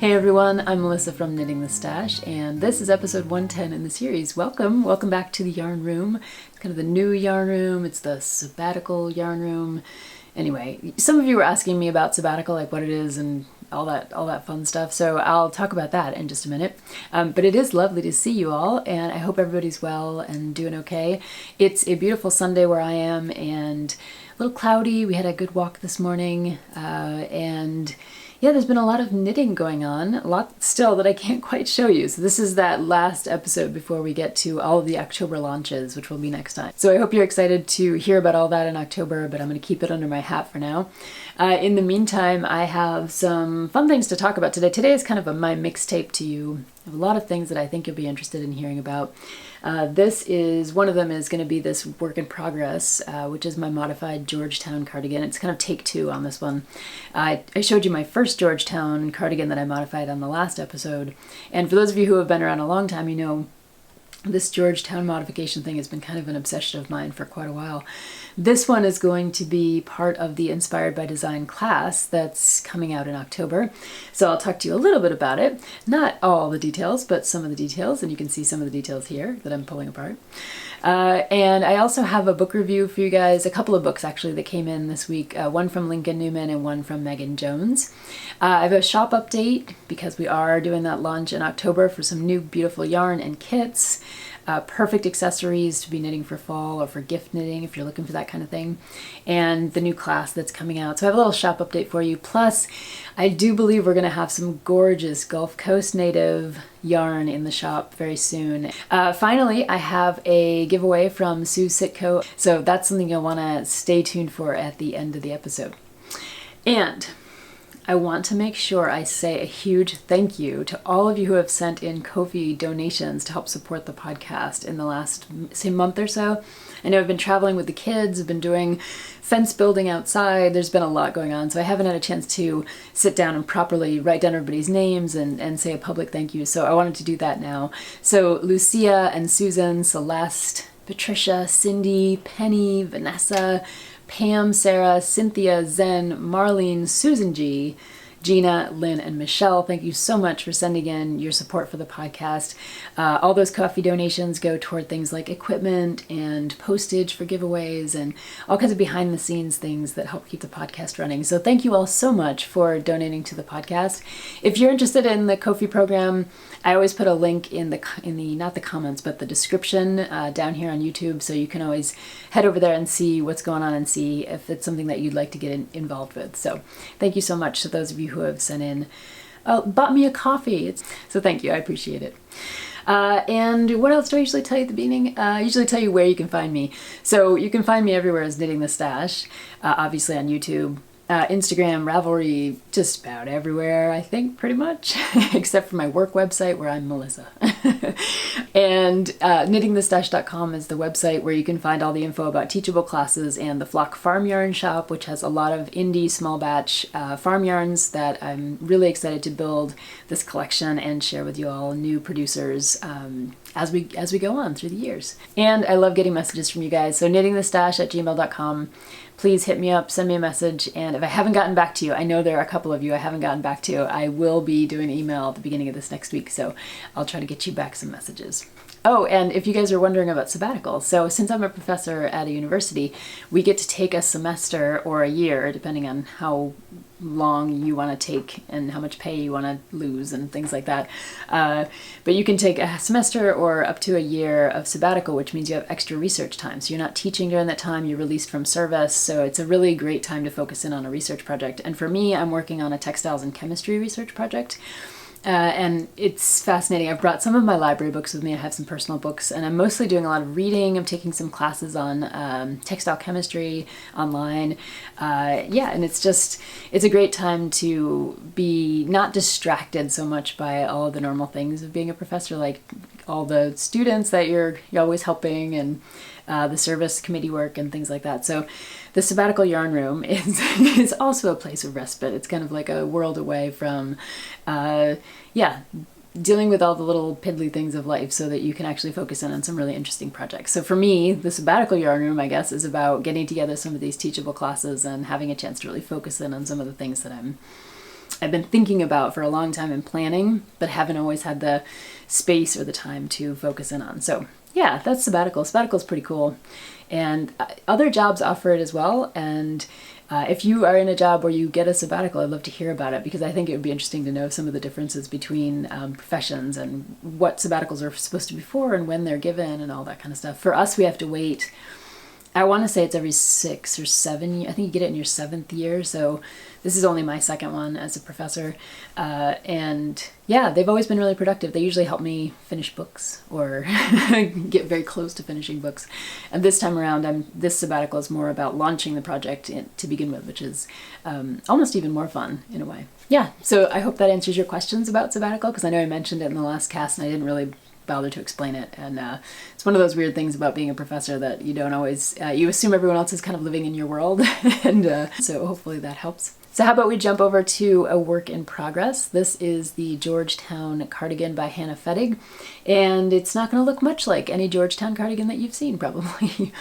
Hey everyone, I'm Melissa from Knitting the Stash, and this is episode 110 in the series. Welcome back to the yarn room. It's kind of the new yarn room, it's the sabbatical yarn room. Anyway, some of you were asking me about sabbatical, like what it is and all that fun stuff, so I'll talk about that in just a minute. But it is lovely to see you all, and I hope everybody's well and doing okay. It's a beautiful Sunday where I am, and a little cloudy. We had a good walk this morning, and yeah, there's been a lot of knitting going on, a lot still that I can't quite show you. So this is that last episode before we get to all of the October launches, which will be next time. So I hope you're excited to hear about all that in October, but I'm going to keep it under my hat for now. In the meantime, I have some fun things to talk about today. Today is kind of my mixtape to you. I have a lot of things that I think you'll be interested in hearing about. One of them is going to be this work in progress, which is my modified Georgetown cardigan. It's kind of take two on this one. I showed you my first Georgetown cardigan that I modified on the last episode. And for those of you who have been around a long time, you know this Georgetown modification thing has been kind of an obsession of mine for quite a while. This one is going to be part of the Inspired by Design class that's coming out in October. So I'll talk to you a little bit about it. Not all the details, but some of the details, and you can see some of the details here that I'm pulling apart. And I also have a book review for you guys, a couple of books actually that came in this week, one from Linka Neumann and one from Meghan Jones. I have a shop update because we are doing that launch in October for some new beautiful yarn and kits. Perfect accessories to be knitting for fall or for gift knitting if you're looking for that kind of thing, and the new class that's coming out. So I have a little shop update for you. Plus, I do believe we're going to have some gorgeous Gulf Coast native yarn in the shop very soon. Finally, I have a giveaway from Sitko, so that's something you'll want to stay tuned for at the end of the episode. And I want to make sure I say a huge thank you to all of you who have sent in Ko-fi donations to help support the podcast in the last, say, month or so. I know I've been traveling with the kids, I've been doing fence building outside, there's been a lot going on, so I haven't had a chance to sit down and properly write down everybody's names and say a public thank you, so I wanted to do that now. So Lucia and Susan, Celeste, Patricia, Cindy, Penny, Vanessa, Pam, Sarah, Cynthia, Zen, Marlene, Susan G, Gina, Lynn, and Michelle, thank you so much for sending in your support for the podcast. All those coffee donations go toward things like equipment and postage for giveaways and all kinds of behind the scenes things that help keep the podcast running. So thank you all so much for donating to the podcast. If you're interested in the Ko-fi program, I always put a link in the not the comments, but the description down here on YouTube, so you can always head over there and see what's going on and see if it's something that you'd like to get involved with. So thank you so much to those of you who have sent in, bought me a coffee. So thank you, I appreciate it. And what else do I usually tell you at the beginning? I usually tell you where you can find me. So you can find me everywhere as Knitting the Stash, obviously on YouTube, Instagram, Ravelry, just about everywhere, I think, pretty much, except for my work website where I'm Melissa. And knittingthestash.com is the website where you can find all the info about teachable classes and the Flock Farm Yarn Shop, which has a lot of indie small batch farm yarns that I'm really excited to build this collection and share with you all, new producers, as we go on through the years. And I love getting messages from you guys, so knittingthestash@gmail.com. Please hit me up, send me a message, and if I haven't gotten back to you, I know there are a couple of you I haven't gotten back to, I will be doing an email at the beginning of this next week, so I'll try to get you back some messages. Oh, and if you guys are wondering about sabbatical, so since I'm a professor at a university, we get to take a semester or a year, depending on how long you want to take and how much pay you want to lose and things like that. But you can take a semester or up to a year of sabbatical, which means you have extra research time. So you're not teaching during that time, you're released from service. So it's a really great time to focus in on a research project. And for me, I'm working on a textiles and chemistry research project. And it's fascinating. I've brought some of my library books with me. I have some personal books, and I'm mostly doing a lot of reading. I'm taking some classes on textile chemistry online. And it's a great time to be not distracted so much by all of the normal things of being a professor, like all the students that you're always helping and the service committee work and things like that. So the Sabbatical Yarn Room is also a place of respite. It's kind of like a world away from, dealing with all the little piddly things of life so that you can actually focus in on some really interesting projects. So for me, the Sabbatical Yarn Room, I guess, is about getting together some of these teachable classes and having a chance to really focus in on some of the things that I'm I've been thinking about for a long time and planning, but haven't always had the space or the time to focus in on. So yeah, that's sabbatical. Sabbatical is pretty cool. And other jobs offer it as well. And if you are in a job where you get a sabbatical, I'd love to hear about it, because I think it would be interesting to know some of the differences between professions and what sabbaticals are supposed to be for and when they're given and all that kind of stuff. For us, we have to wait. I want to say it's every 6 or 7 years. I think you get it in your 7th year. So this is only my 2nd one as a professor. And yeah, they've always been really productive. They usually help me finish books or get very close to finishing books. And this time around, this sabbatical is more about launching the project to begin with, which is almost even more fun in a way. Yeah, so I hope that answers your questions about sabbatical, because I know I mentioned it in the last cast and I didn't really bother to explain it. And it's one of those weird things about being a professor that you don't always, you assume everyone else is kind of living in your world. And so hopefully that helps. So how about we jump over to a work in progress. This is the Georgetown cardigan by Hannah Fetig, and it's not going to look much like any Georgetown cardigan that you've seen probably.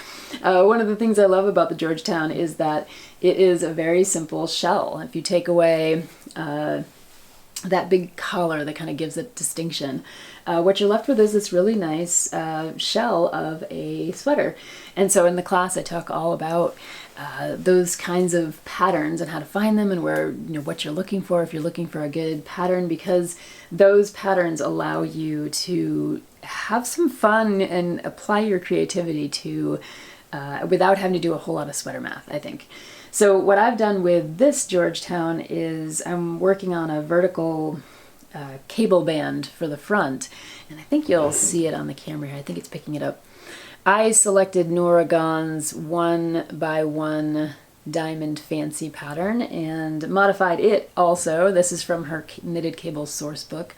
One of the things I love about the Georgetown is that it is a very simple shell. If you take away that big collar that kind of gives it distinction, what you're left with is this really nice shell of a sweater. And so in the class I talk all about those kinds of patterns and how to find them, and where, what you're looking for if you're looking for a good pattern, because those patterns allow you to have some fun and apply your creativity to without having to do a whole lot of sweater math, I think. So what I've done with this Georgetown is I'm working on a vertical cable band for the front, and I think you'll see it on the camera here. I think it's picking it up. I selected Norah Gaughan's 1x1 diamond fancy pattern and modified it also. This is from her knitted cable Sourcebook.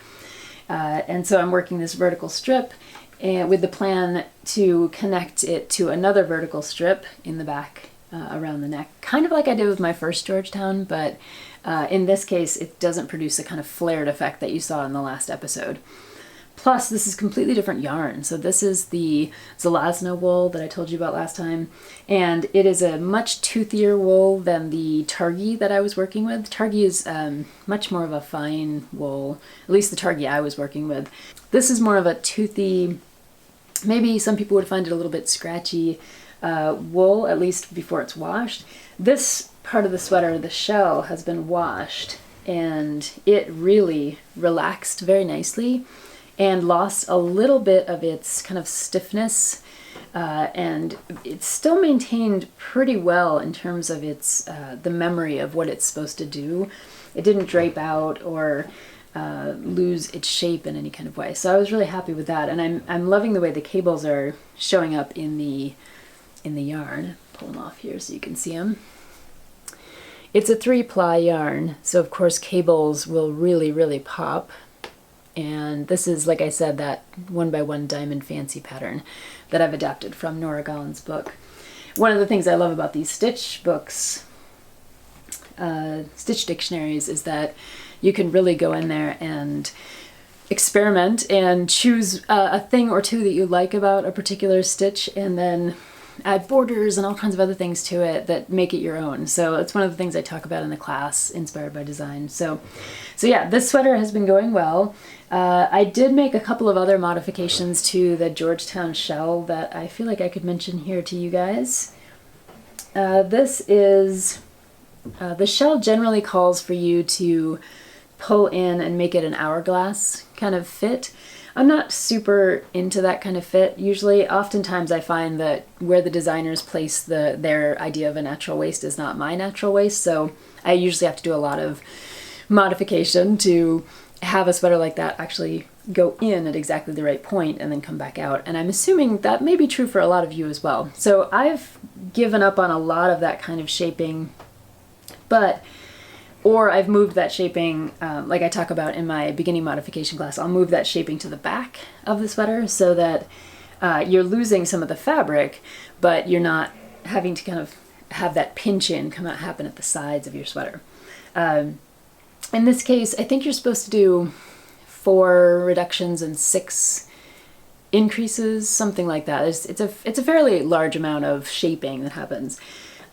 And so I'm working this vertical strip and with the plan to connect it to another vertical strip in the back around the neck, kind of like I did with my first Georgetown, but in this case it doesn't produce the kind of flared effect that you saw in the last episode. Plus, this is completely different yarn. So this is the Zelazna wool that I told you about last time, and it is a much toothier wool than the Targhee that I was working with. Targhee is much more of a fine wool, at least the Targhee I was working with. This is more of a toothy, maybe some people would find it a little bit scratchy wool, at least before it's washed. This part of the sweater, the shell, has been washed, and it really relaxed very nicely and lost a little bit of its kind of stiffness, and it's still maintained pretty well in terms of its the memory of what it's supposed to do. It didn't drape out or lose its shape in any kind of way. So I was really happy with that, and I'm loving the way the cables are showing up in the yarn. Pull them off here so you can see them. It's a 3-ply yarn, so of course cables will really pop. And this is, like I said, that 1x1 diamond fancy pattern that I've adapted from Norah Gaughan's book. One of the things I love about these stitch books, stitch dictionaries, is that you can really go in there and experiment and choose a thing or two that you like about a particular stitch, and then add borders and all kinds of other things to it that make it your own. So it's one of the things I talk about in the class, Inspired by Design. So yeah, this sweater has been going well. I did make a couple of other modifications to the Georgetown shell that I feel like I could mention here to you guys. This is, the shell generally calls for you to pull in and make it an hourglass kind of fit. I'm not super into that kind of fit. Usually, oftentimes I find that where the designers place their idea of a natural waist is not my natural waist, so I usually have to do a lot of modification to have a sweater like that actually go in at exactly the right point and then come back out. And I'm assuming that may be true for a lot of you as well. So I've given up on a lot of that kind of shaping, or I've moved that shaping, like I talk about in my beginning modification class, I'll move that shaping to the back of the sweater so that you're losing some of the fabric, but you're not having to kind of have that pinch in happen at the sides of your sweater. In this case, I think you're supposed to do 4 reductions and 6 increases, something like that. It's a fairly large amount of shaping that happens.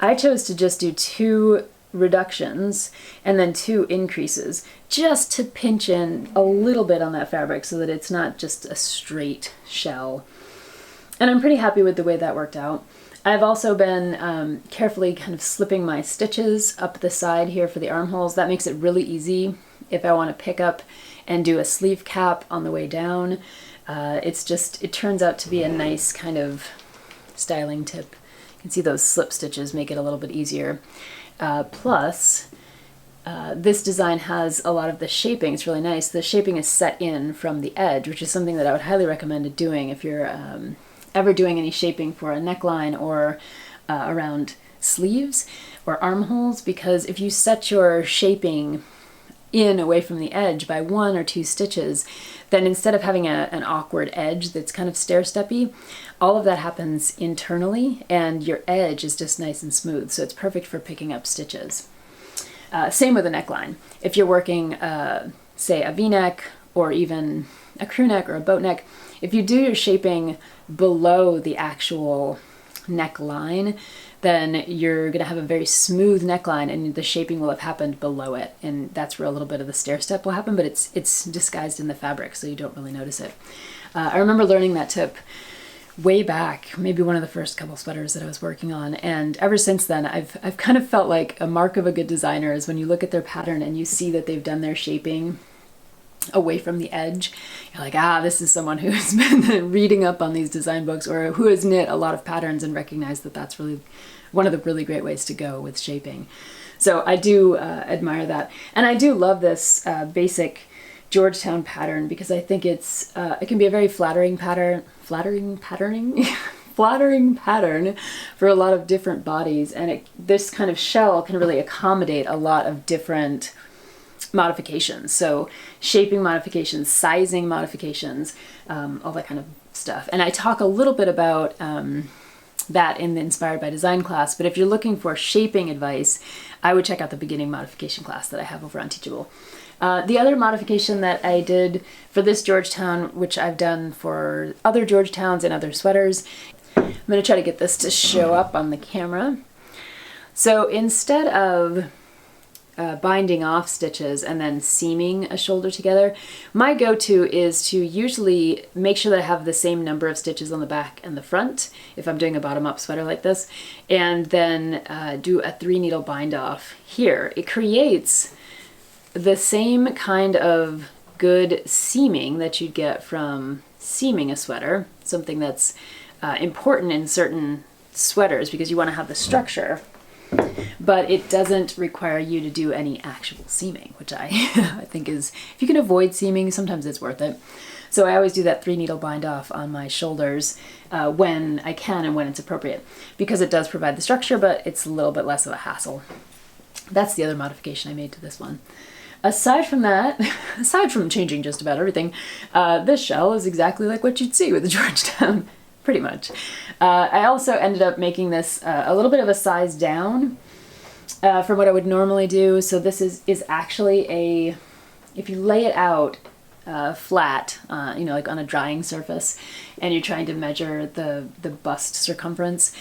I chose to just do 2 reductions and then 2 increases, just to pinch in a little bit on that fabric so that it's not just a straight shell. And I'm pretty happy with the way that worked out. I've also been carefully kind of slipping my stitches up the side here for the armholes. That makes it really easy if I want to pick up and do a sleeve cap on the way down. It turns out to be a nice kind of styling tip. You can see those slip stitches make it a little bit easier. Plus, this design has a lot of the shaping. It's really nice. The shaping is set in from the edge, which is something that I would highly recommend doing if you're ever doing any shaping for a neckline or around sleeves or armholes, because if you set your shaping in away from the edge by 1 or 2 stitches, then instead of having an awkward edge that's kind of stair-steppy, all of that happens internally and your edge is just nice and smooth, so it's perfect for picking up stitches. Same with a neckline. If you're working, say, a v-neck or even a crew neck or a boat neck, if you do your shaping below the actual neckline, then you're going to have a very smooth neckline and the shaping will have happened below it, and that's where a little bit of the stair step will happen, but it's disguised in the fabric, so you don't really notice it. I remember learning that tip way back, maybe one of the first couple sweaters that I was working on, and ever since then I've kind of felt like a mark of a good designer is when you look at their pattern and you see that they've done their shaping away from the edge. You're like, this is someone who's been reading up on these design books or who has knit a lot of patterns and recognized that that's really one of the really great ways to go with shaping. So I do admire that. And I do love this basic Georgetown pattern because I think it can be a very flattering pattern for a lot of different bodies, and this kind of shell can really accommodate a lot of different modifications. So shaping modifications, sizing modifications, all that kind of stuff. And I talk a little bit about that in the Inspired by Design class, but if you're looking for shaping advice, I would check out the beginning modification class that I have over on Teachable. The other modification that I did for this Georgetown, which I've done for other Georgetowns and other sweaters, I'm going to try to get this to show up on the camera. So instead of binding off stitches and then seaming a shoulder together, my go-to is to usually make sure that I have the same number of stitches on the back and the front if I'm doing a bottom-up sweater like this, and then do a 3-needle bind off here. It creates the same kind of good seaming that you'd get from seaming a sweater, something that's important in certain sweaters because you want to have the structure, but it doesn't require you to do any actual seaming, which I think is, if you can avoid seaming, sometimes it's worth it. So I always do that 3-needle bind off on my shoulders when I can and when it's appropriate, because it does provide the structure, but it's a little bit less of a hassle. That's the other modification I made to this one. Aside from that, aside from changing just about everything, this shell is exactly like what you'd see with the Georgetown, pretty much. I also ended up making this a little bit of a size down from what I would normally do. So this is actually if you lay it out flat, like on a drying surface, and you're trying to measure the bust circumference,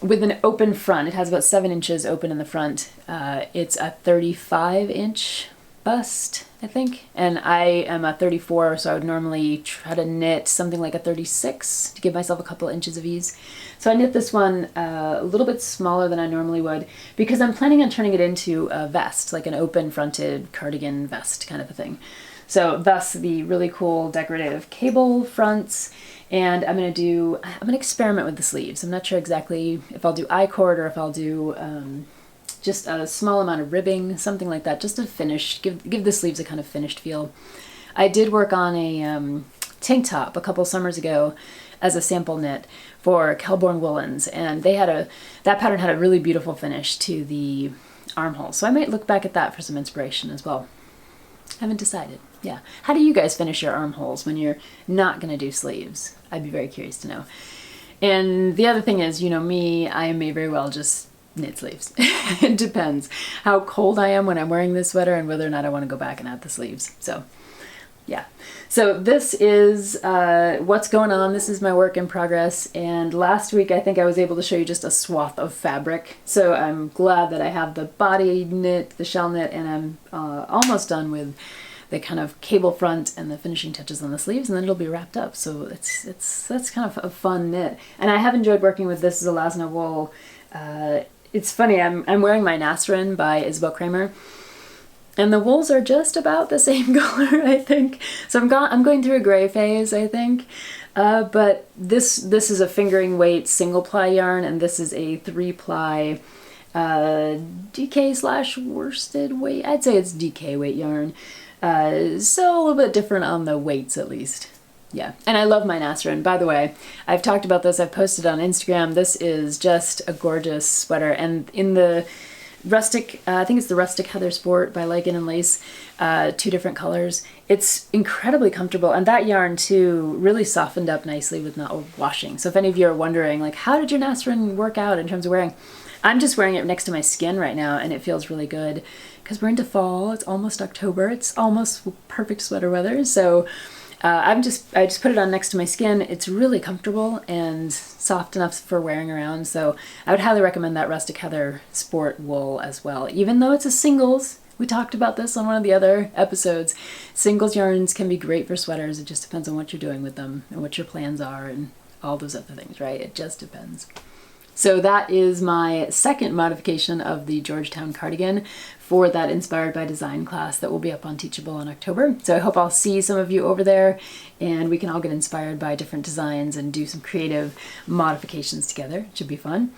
with an open front, it has about 7 inches open in the front. It's a 35-inch bust, I think, and I am a 34, so I would normally try to knit something like a 36 to give myself a couple inches of ease. So I knit this one a little bit smaller than I normally would because I'm planning on turning it into a vest, like an open-fronted cardigan vest kind of a thing. So thus the really cool decorative cable fronts. And I'm going to experiment with the sleeves. I'm not sure exactly if I'll do I-cord or if I'll do just a small amount of ribbing, something like that, just to finish, give the sleeves a kind of finished feel. I did work on a tank top a couple summers ago as a sample knit for Kelborn Woolens, and that pattern had a really beautiful finish to the armhole. So I might look back at that for some inspiration as well. Haven't decided. Yeah. How do you guys finish your armholes when you're not going to do sleeves? I'd be very curious to know. And the other thing is, me, I may very well just knit sleeves. It depends how cold I am when I'm wearing this sweater and whether or not I want to go back and add the sleeves. So Yeah. So this is what's going on. This is my work in progress. And last week, I think I was able to show you just a swath of fabric. So I'm glad that I have the body knit, the shell knit, and I'm almost done with the kind of cable front and the finishing touches on the sleeves, and then it'll be wrapped up. So that's kind of a fun knit. And I have enjoyed working with this Elasna wool. It's funny, I'm wearing my Nasrin by Isabell Kraemer. And the wools are just about the same color, I think. So I'm going through a gray phase, I think. But this is a fingering weight single ply yarn, and this is a 3-ply DK / worsted weight. I'd say it's DK weight yarn. So a little bit different on the weights, at least. Yeah, and I love my Nasrin. By the way, I've talked about this. I've posted on Instagram. This is just a gorgeous sweater, and in the Rustic, I think it's the Rustic Heather Sport by Lichen and Lace, 2 different colors. It's incredibly comfortable, and that yarn too really softened up nicely with not washing. So if any of you are wondering, like, how did your Nasrin work out in terms of wearing? I'm just wearing it next to my skin right now, and it feels really good because we're into fall. It's almost October. It's almost perfect sweater weather. So I just put it on next to my skin. It's really comfortable and soft enough for wearing around. So I would highly recommend that Rustic Heather Sport wool as well. Even though it's a singles, we talked about this on one of the other episodes. Singles yarns can be great for sweaters. It just depends on what you're doing with them and what your plans are and all those other things, right? It just depends. So that is my second modification of the Georgetown cardigan for that Inspired by Design class that will be up on Teachable in October. So I hope I'll see some of you over there and we can all get inspired by different designs and do some creative modifications together. It should be fun.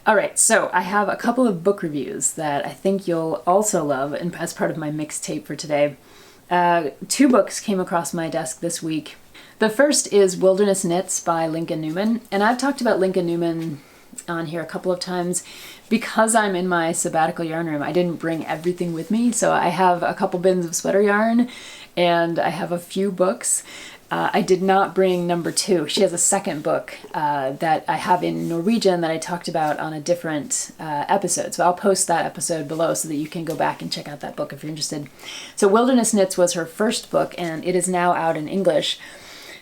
All right, so I have a couple of book reviews that I think you'll also love and as part of my mixtape for today. 2 books came across my desk this week. The first is Wilderness Knits by Linka Neumann, and I've talked about Linka Neumann on here a couple of times. Because I'm in my sabbatical yarn room, I didn't bring everything with me, so I have a couple bins of sweater yarn and I have a few books. I did not bring number 2. She has a second book that I have in Norwegian that I talked about on a different episode, so I'll post that episode below so that you can go back and check out that book if you're interested. So Wilderness Knits was her first book and it is now out in English.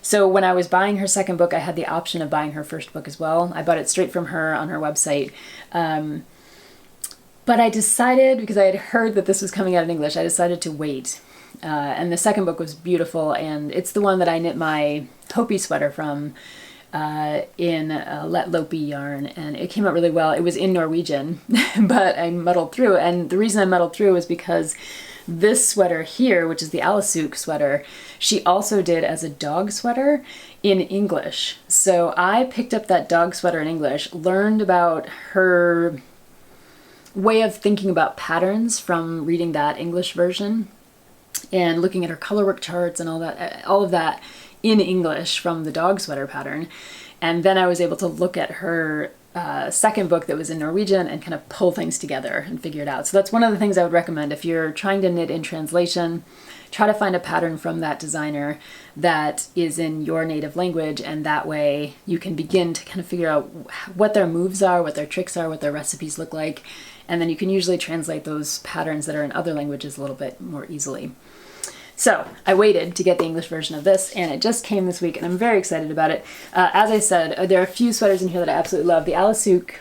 So when I was buying her second book, I had the option of buying her first book as well. I bought it straight from her on her website. But I decided, because I had heard that this was coming out in English, I decided to wait. And the second book was beautiful, and it's the one that I knit my Hopi sweater from in Let Lopi yarn, and it came out really well. It was in Norwegian, but I muddled through, and the reason I muddled through was because this sweater here, which is the awesomeness sweater, she also did as a dog sweater in English. So I picked up that dog sweater in English, learned about her way of thinking about patterns from reading that English version and looking at her colorwork charts and all of that in English from the dog sweater pattern. And then I was able to look at her second book that was in Norwegian and kind of pull things together and figure it out. So that's one of the things I would recommend. If you're trying to knit in translation, try to find a pattern from that designer that is in your native language, and that way you can begin to kind of figure out what their moves are, what their tricks are, what their recipes look like, and then you can usually translate those patterns that are in other languages a little bit more easily. So I waited to get the English version of this, and it just came this week, and I'm very excited about it. As I said, there are a few sweaters in here that I absolutely love. The awesomeness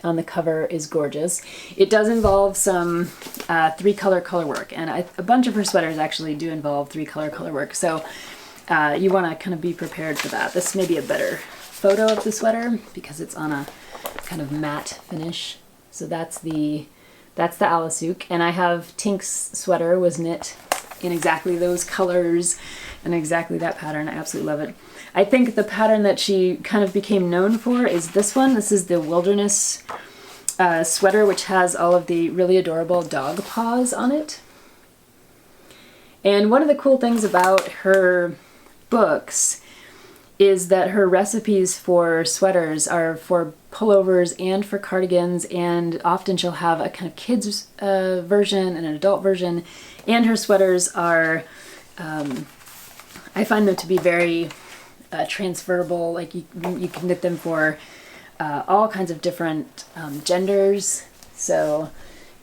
on the cover is gorgeous. It does involve some 3-color color work, and a bunch of her sweaters actually do involve 3-color color work, so you want to kind of be prepared for that. This may be a better photo of the sweater because it's on a kind of matte finish. So that's the awesomeness, and I have Tink's sweater was knit in exactly those colors and exactly that pattern. I absolutely love it. I think the pattern that she kind of became known for is this one. This is the Wilderness sweater, which has all of the really adorable dog paws on it. And one of the cool things about her books is that her recipes for sweaters are for pullovers and for cardigans, and often she'll have a kind of kids version and an adult version, and her sweaters are, I find them to be very transferable. Like you can knit them for all kinds of different genders. So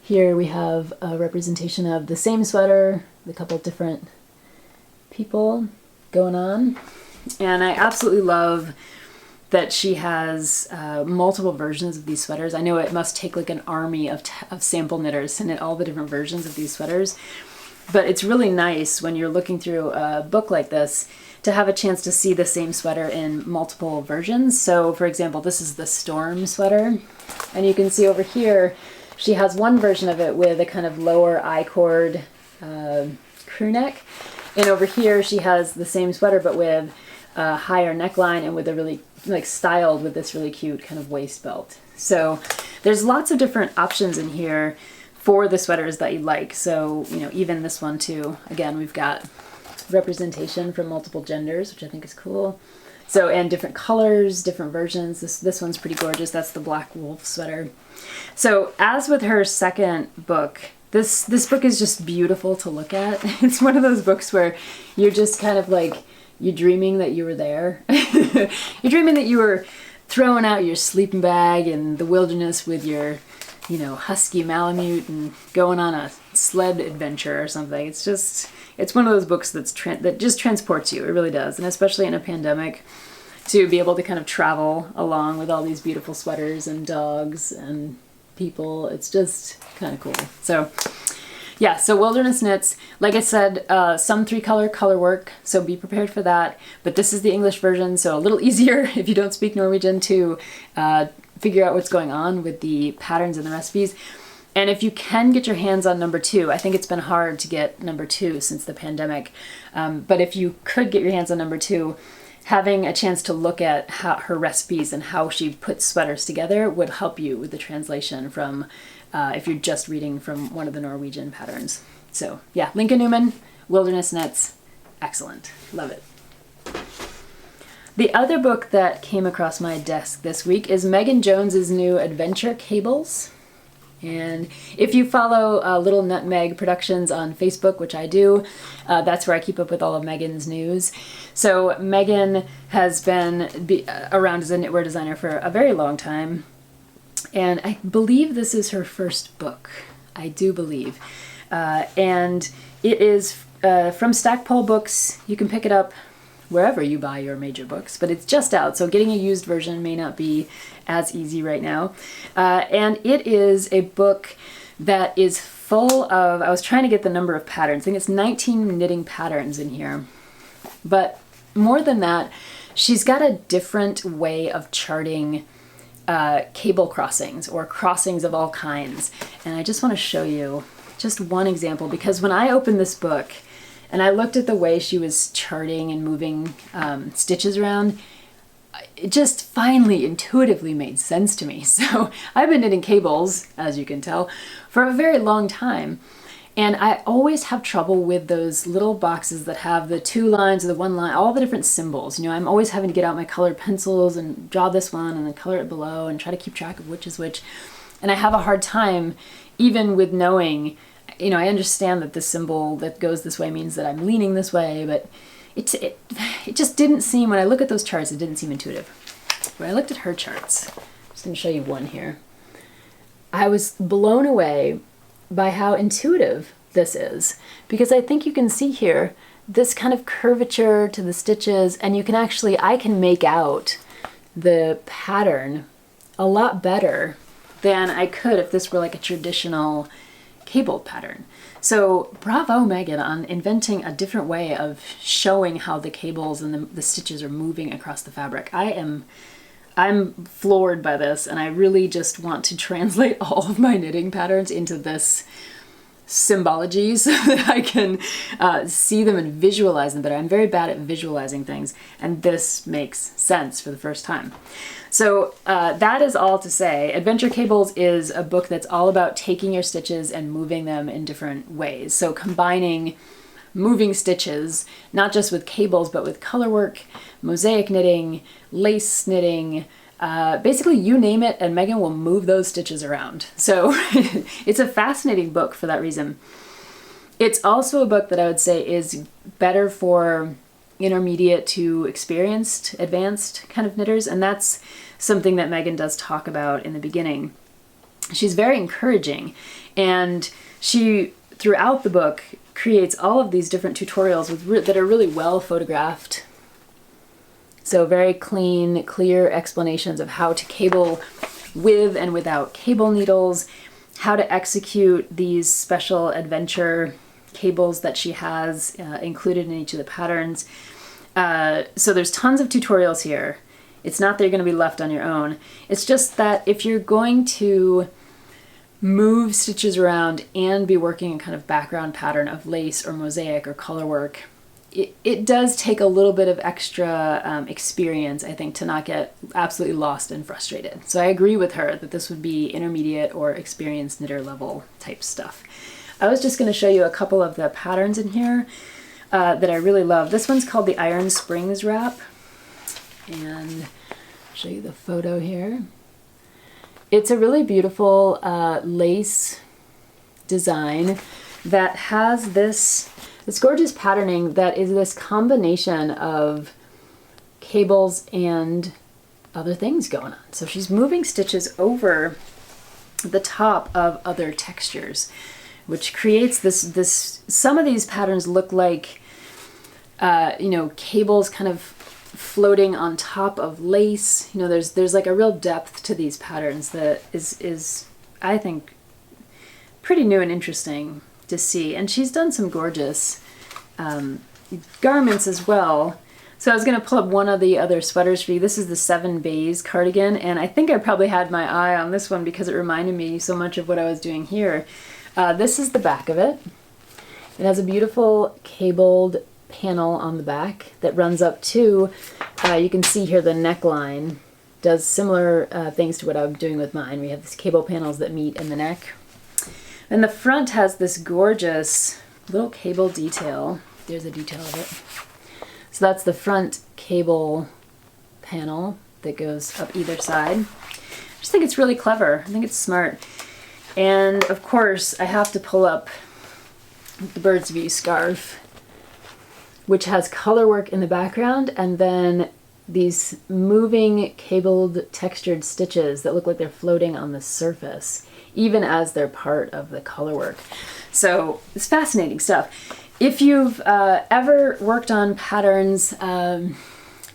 here we have a representation of the same sweater, a couple different people going on. And I absolutely love that she has multiple versions of these sweaters. I know it must take like an army of sample knitters to knit all the different versions of these sweaters, but it's really nice when you're looking through a book like this to have a chance to see the same sweater in multiple versions. So for example, this is the Storm sweater, and you can see over here she has one version of it with a kind of lower I-cord crew neck, and over here she has the same sweater but with a higher neckline and with a really like styled with this really cute kind of waist belt. So there's lots of different options in here for the sweaters that you like. So, you know, even this one too, again, we've got representation from multiple genders, which I think is cool. So, and different colors, different versions. This one's pretty gorgeous. That's the Black Wolf sweater. So as with her second book, this book is just beautiful to look at. It's one of those books where you're just kind of like, you're dreaming that you were there. You're dreaming that you were throwing out your sleeping bag in the wilderness with your, you know, husky Malamute and going on a sled adventure or something. It's just, it's one of those books that just transports you. It really does. And especially in a pandemic, to be able to kind of travel along with all these beautiful sweaters and dogs and people, it's just kind of cool. So yeah, so Wilderness Knits, like I said, some 3-color color work, so be prepared for that. But this is the English version, so a little easier if you don't speak Norwegian to figure out what's going on with the patterns and the recipes. And if you can get your hands on number 2, I think it's been hard to get number 2 since the pandemic. But if you could get your hands on number 2, having a chance to look at her recipes and how she puts sweaters together would help you with the translation from if you're just reading from one of the Norwegian patterns. So yeah, Linka Neumann, Wilderness Knits, excellent, love it. The other book that came across my desk this week is Meghan Jones's new Adventure Cables. And if you follow Little Nutmeg Productions on Facebook, which I do, that's where I keep up with all of Meghan's news. So Meghan has been around as a knitwear designer for a very long time. And I believe this is her first book. I do believe. And it is from Stackpole Books. You can pick it up wherever you buy your major books, but it's just out, so getting a used version may not be as easy right now. And it is a book that is full of, I was trying to get the number of patterns. I think it's 19 knitting patterns in here. But more than that, she's got a different way of charting cable crossings or crossings of all kinds. And I just want to show you just one example, because when I opened this book and I looked at the way she was charting and moving stitches around, it just finally intuitively made sense to me. So I've been knitting cables, as you can tell, for a very long time. And I always have trouble with those little boxes that have the 2 lines or the 1 line, all the different symbols. You know, I'm always having to get out my colored pencils and draw this one and then color it below and try to keep track of which is which. And I have a hard time even with knowing, you know, I understand that this symbol that goes this way means that I'm leaning this way, but it just didn't seem, when I look at those charts, it didn't seem intuitive. When I looked at her charts, I'm just going to show you one here, I was blown away by how intuitive this is, because I think you can see here this kind of curvature to the stitches, and you can actually, I can make out the pattern a lot better than I could if this were like a traditional cable pattern. So bravo Meghan on inventing a different way of showing how the cables and the stitches are moving across the fabric. I'm floored by this, and I really just want to translate all of my knitting patterns into this symbology so that I can see them and visualize them better. I'm very bad at visualizing things, and this makes sense for the first time. So that is all to say. Adventure Cables is a book that's all about taking your stitches and moving them in different ways. So combining moving stitches, not just with cables, but with color work, mosaic knitting, lace knitting, basically you name it, and Meghan will move those stitches around. So it's a fascinating book for that reason. It's also a book that I would say is better for intermediate to experienced, advanced kind of knitters, and that's something that Meghan does talk about in the beginning. She's very encouraging, and she, throughout the book, creates all of these different tutorials that are really well photographed. So very clean, clear explanations of how to cable with and without cable needles, how to execute these special adventure cables that she has included in each of the patterns. So there's tons of tutorials here. It's not that you're going to be left on your own. It's just that if you're going to move stitches around and be working a kind of background pattern of lace or mosaic or color work, it does take a little bit of extra experience, I think, to not get absolutely lost and frustrated. So I agree with her that this would be intermediate or experienced knitter level type stuff. I was just going to show you a couple of the patterns in here that I really love. This one's called the Iron Springs wrap, and I'll show you the photo here. It's a really beautiful lace design that has this gorgeous patterning that is this combination of cables and other things going on. So she's moving stitches over the top of other textures, which creates this some of these patterns look like, you know, cables kind of floating on top of lace. You know, there's like a real depth to these patterns that is I think pretty new and interesting to see. And she's done some gorgeous garments as well. So I was going to pull up one of the other sweaters for you. This is the 7 Bays cardigan, and I think I probably had my eye on this one because it reminded me so much of what I was doing here. This is the back of it. It has a beautiful cabled panel on the back that runs up to, you can see here the neckline does similar things to what I'm doing with mine. We have these cable panels that meet in the neck. And the front has this gorgeous little cable detail. There's a detail of it. So that's the front cable panel that goes up either side. I just think it's really clever. I think it's smart. And of course, I have to pull up the Bird's View scarf, which has color work in the background and then these moving cabled textured stitches that look like they're floating on the surface, even as they're part of the color work. So it's fascinating stuff. If you've ever worked on patterns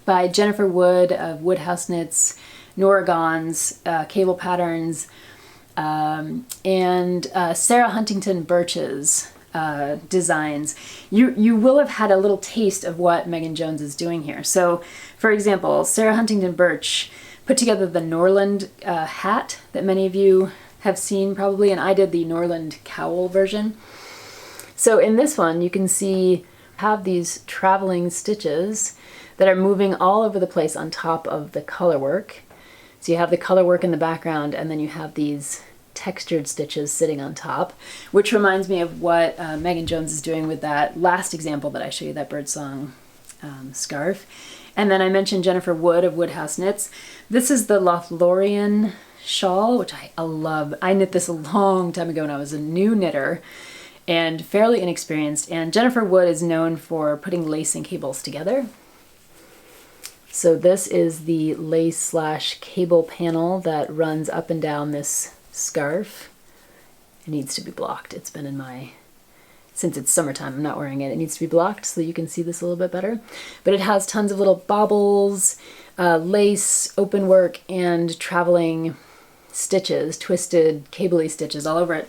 by Jennifer Wood of Woodhouse Knits, Norah Gaughan's cable patterns, and Sarah Huntington Birch's designs, you will have had a little taste of what Meghan Jones is doing here. So, for example, Sarah Huntington Birch put together the Norland hat that many of you have seen probably, and I did the Norland cowl version. So in this one, you can see have these traveling stitches that are moving all over the place on top of the color work. So you have the color work in the background, and then you have these textured stitches sitting on top, which reminds me of what Meghan Jones is doing with that last example that I showed you, that birdsong scarf. And then I mentioned Jennifer Wood of Woodhouse Knits. This is the Lothlorien shawl, which I love. I knit this a long time ago when I was a new knitter and fairly inexperienced. And Jennifer Wood is known for putting lace and cables together. So this is the lace / cable panel that runs up and down this scarf. It needs to be blocked. It's been in my, since it's summertime, I'm not wearing it. It needs to be blocked so that you can see this a little bit better. But it has tons of little baubles, lace, open work, and traveling stitches, twisted cabley stitches all over it.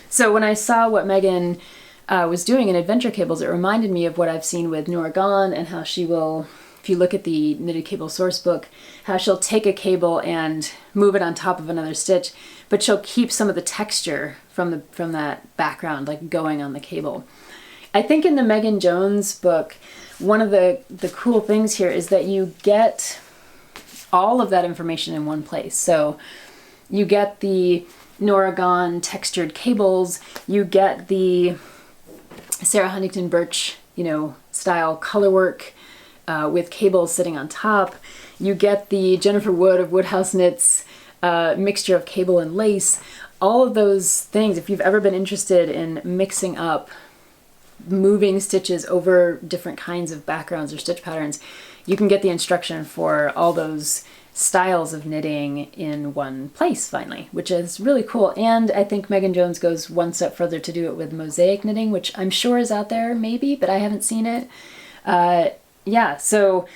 So when I saw what Meghan was doing in adventure cables, it reminded me of what I've seen with Norah Gaughan and how she will, if you look at the Knitted Cable Sourcebook, how she'll take a cable and move it on top of another stitch, but she'll keep some of the texture from that background, like going on the cable. I think in the Meghan Jones book, one of the cool things here is that you get all of that information in one place. So you get the Norah Gaughan textured cables, you get the Sarah Huntington Birch, style color work with cables sitting on top. You get the Jennifer Wood of Woodhouse Knits mixture of cable and lace. All of those things, if you've ever been interested in mixing up moving stitches over different kinds of backgrounds or stitch patterns, you can get the instruction for all those styles of knitting in one place finally, which is really cool. And I think Megan Jones goes one step further to do it with mosaic knitting, which I'm sure is out there maybe, but I haven't seen it. Yeah, so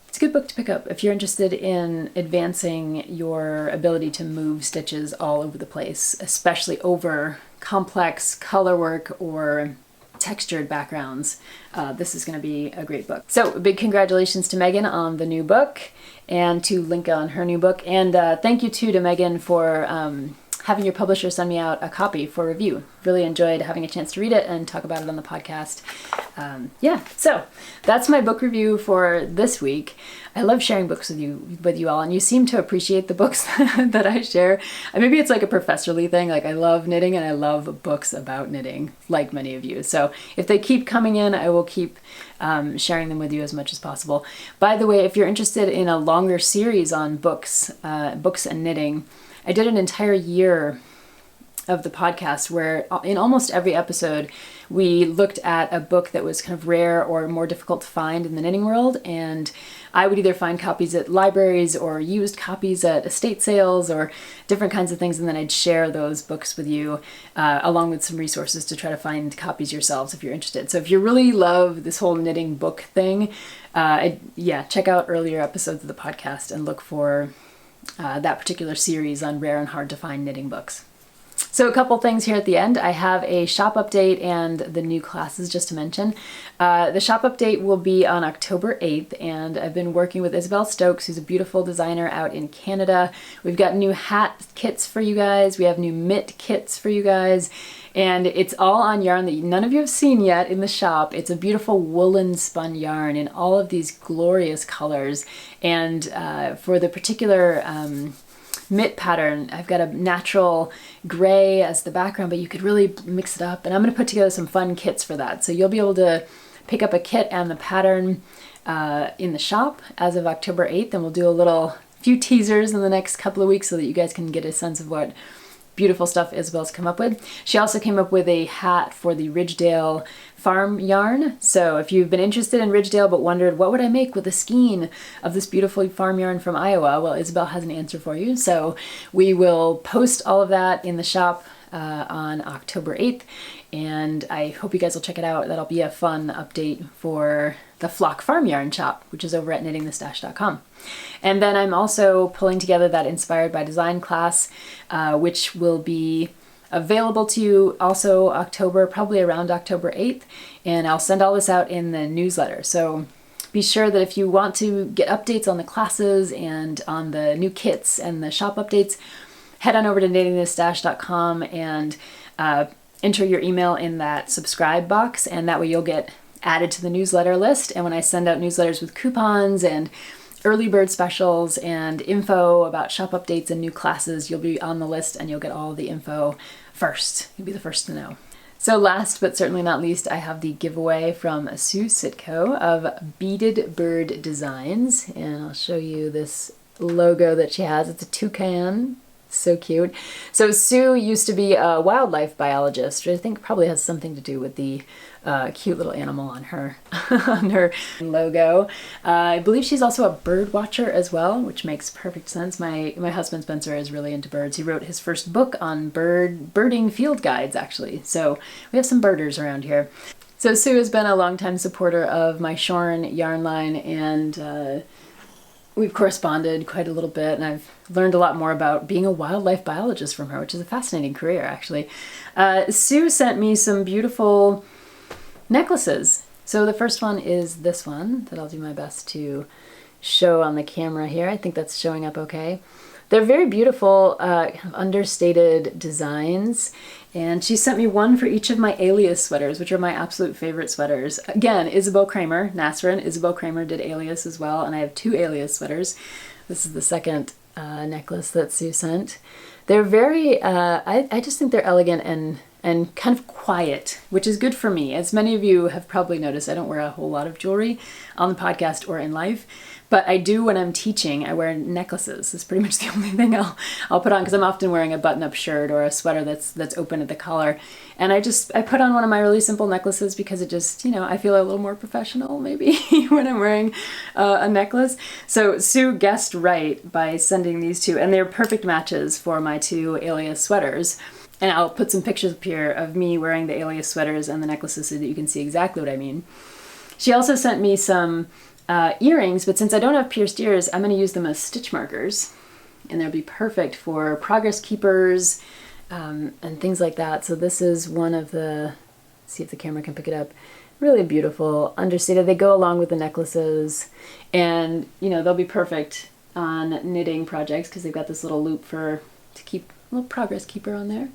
it's a good book to pick up if you're interested in advancing your ability to move stitches all over the place, especially over complex color work or textured backgrounds. This is going to be a great book. So big congratulations to Megan on the new book, and to Linka on her new book. And thank you too to Megan for having your publisher send me out a copy for review. Really enjoyed having a chance to read it and talk about it on the podcast. Yeah, so that's my book review for this week. I love sharing books with you all, and you seem to appreciate the books that I share. Maybe it's like a professorly thing, like I love knitting and I love books about knitting, like many of you. So if they keep coming in, I will keep sharing them with you as much as possible. By the way, if you're interested in a longer series on books and knitting, I did an entire year of the podcast where in almost every episode we looked at a book that was kind of rare or more difficult to find in the knitting world, and I would either find copies at libraries or used copies at estate sales or different kinds of things, and then I'd share those books with you along with some resources to try to find copies yourselves if you're interested. So if you really love this whole knitting book thing, yeah, check out earlier episodes of the podcast and look for that particular series on rare and hard to find knitting books. So a couple things here at the end. I have a shop update and the new classes just to mention. The shop update will be on October 8th, and I've been working with Isabell Stokes, who's a beautiful designer out in Canada. We've got new hat kits for you guys. We have new mitt kits for you guys. And it's all on yarn that none of you have seen yet in the shop. It's a beautiful woolen spun yarn in all of these glorious colors. And for the particular mitt pattern, I've got a natural gray as the background, but you could really mix it up. And I'm going to put together some fun kits for that. So you'll be able to pick up a kit and the pattern in the shop as of October 8th. And we'll do a few teasers in the next couple of weeks so that you guys can get a sense of what beautiful stuff Isabell's come up with. She also came up with a hat for the Ridgedale farm yarn. So if you've been interested in Ridgedale but wondered what would I make with a skein of this beautiful farm yarn from Iowa, well, Isabell has an answer for you. So we will post all of that in the shop on October 8th, and I hope you guys will check it out. That'll be a fun update for the Flock Farm Yarn shop, which is over at knittingthestash.com. And then I'm also pulling together that Inspired by Design class, which will be available to you also probably around October 8th, and I'll send all this out in the newsletter. So be sure that if you want to get updates on the classes and on the new kits and the shop updates, head on over to knittingthestash.com and enter your email in that subscribe box, and that way you'll get added to the newsletter list. And when I send out newsletters with coupons and early bird specials and info about shop updates and new classes, you'll be on the list and you'll get all the info first. You'll be the first to know. So last but certainly not least, I have the giveaway from Sitko of Beaded Bird Designs, and I'll show you this logo that she has. It's a toucan. So cute. So Sue used to be a wildlife biologist, which I think probably has something to do with the cute little animal on her on her logo. I believe she's also a bird watcher as well, which makes perfect sense. My husband Spencer is really into birds. He wrote his first book on birding field guides, actually. So we have some birders around here. So Sue has been a longtime supporter of my Shorn yarn line, and we've corresponded quite a little bit, and I've learned a lot more about being a wildlife biologist from her, which is a fascinating career, actually. Sue sent me some beautiful necklaces. So the first one is this one that I'll do my best to show on the camera here. I think that's showing up okay. They're very beautiful, kind of understated designs. And she sent me one for each of my Alias sweaters, which are my absolute favorite sweaters. Again, Isabell Kraemer, Nasrin. Isabell Kraemer did Alias as well, and I have 2 Alias sweaters. This is the second necklace that Sue sent. They're very, I just think they're elegant and and kind of quiet, which is good for me. As many of you have probably noticed, I don't wear a whole lot of jewelry on the podcast or in life, but I do when I'm teaching. I wear necklaces. It's pretty much the only thing I'll put on, because I'm often wearing a button-up shirt or a sweater that's open at the collar. And I put on one of my really simple necklaces because it just, I feel a little more professional maybe when I'm wearing a necklace. So Sue guessed right by sending these two, and they're perfect matches for my two alias sweaters. And I'll put some pictures up here of me wearing the alias sweaters and the necklaces so that you can see exactly what I mean. She also sent me some earrings, but since I don't have pierced ears, I'm going to use them as stitch markers. And they'll be perfect for progress keepers and things like that. So this is one of the, see if the camera can pick it up, really beautiful, understated. They go along with the necklaces, and they'll be perfect on knitting projects because they've got this little loop to keep a little progress keeper on there.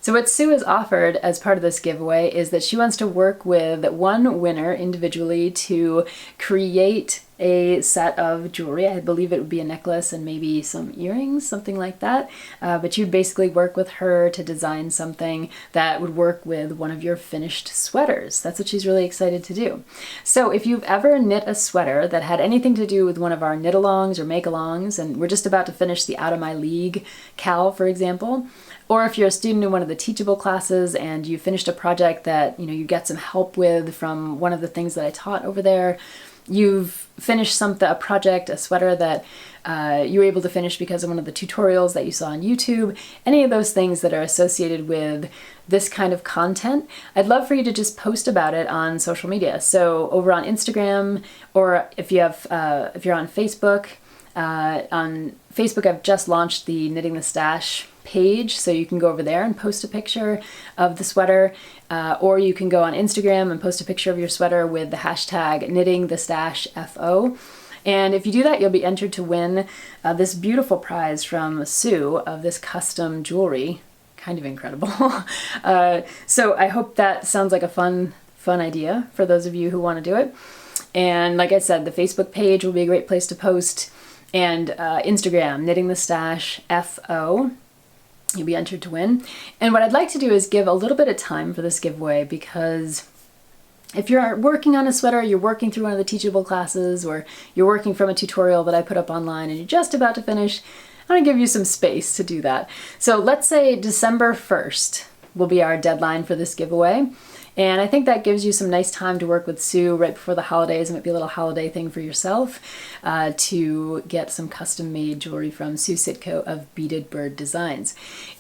So what Sue has offered as part of this giveaway is that she wants to work with one winner individually to create a set of jewelry. I believe it would be a necklace and maybe some earrings, something like that. But you'd basically work with her to design something that would work with one of your finished sweaters. That's what she's really excited to do. So if you've ever knit a sweater that had anything to do with one of our knit-alongs or make-alongs, and we're just about to finish the Out of My League cowl, for example, or if you're a student in one of the teachable classes and you finished a project that you get some help with from one of the things that I taught over there, you've finished a project, a sweater that you were able to finish because of one of the tutorials that you saw on YouTube, any of those things that are associated with this kind of content, I'd love for you to just post about it on social media. So over on Instagram, or if you're on Facebook, I've just launched the Knitting the Stash page, so you can go over there and post a picture of the sweater, or you can go on Instagram and post a picture of your sweater with the hashtag knittingthestashFO. And if you do that, you'll be entered to win this beautiful prize from Sue of this custom jewelry. Kind of incredible. So I hope that sounds like a fun idea for those of you who want to do it. And like I said, the Facebook page will be a great place to post, and Instagram, knittingthestashFO. You'll be entered to win. And what I'd like to do is give a little bit of time for this giveaway, because if you're working on a sweater, you're working through one of the teachable classes, or you're working from a tutorial that I put up online and you're just about to finish, I want to give you some space to do that. So let's say December 1st will be our deadline for this giveaway. And I think that gives you some nice time to work with Sue right before the holidays. It might be a little holiday thing for yourself to get some custom-made jewelry from Sue Sitko of Beaded Bird Designs.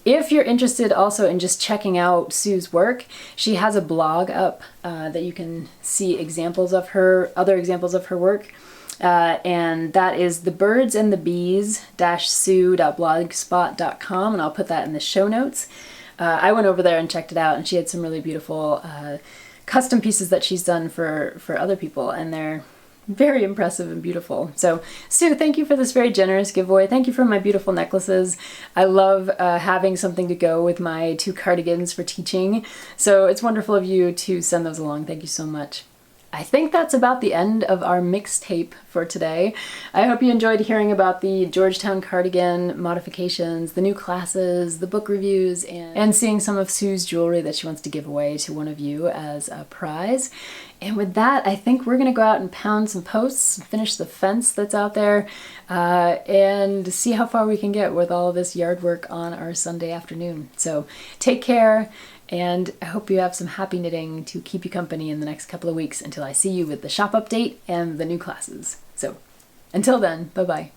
If you're interested also in just checking out Sue's work, she has a blog up that you can see other examples of her work. And that is thebirdsandthebees-sue.blogspot.com, and I'll put that in the show notes. I went over there and checked it out, and she had some really beautiful custom pieces that she's done for other people, and they're very impressive and beautiful. So Sue, thank you for this very generous giveaway. Thank you for my beautiful necklaces. I love having something to go with my two cardigans for teaching, so it's wonderful of you to send those along. Thank you so much. I think that's about the end of our mixtape for today. I hope you enjoyed hearing about the Georgetown cardigan modifications, the new classes, the book reviews, and seeing some of Sue's jewelry that she wants to give away to one of you as a prize. And with that, I think we're gonna go out and pound some posts, finish the fence that's out there, and see how far we can get with all of this yard work on our Sunday afternoon. So take care. And I hope you have some happy knitting to keep you company in the next couple of weeks until I see you with the shop update and the new classes. So until then, bye-bye.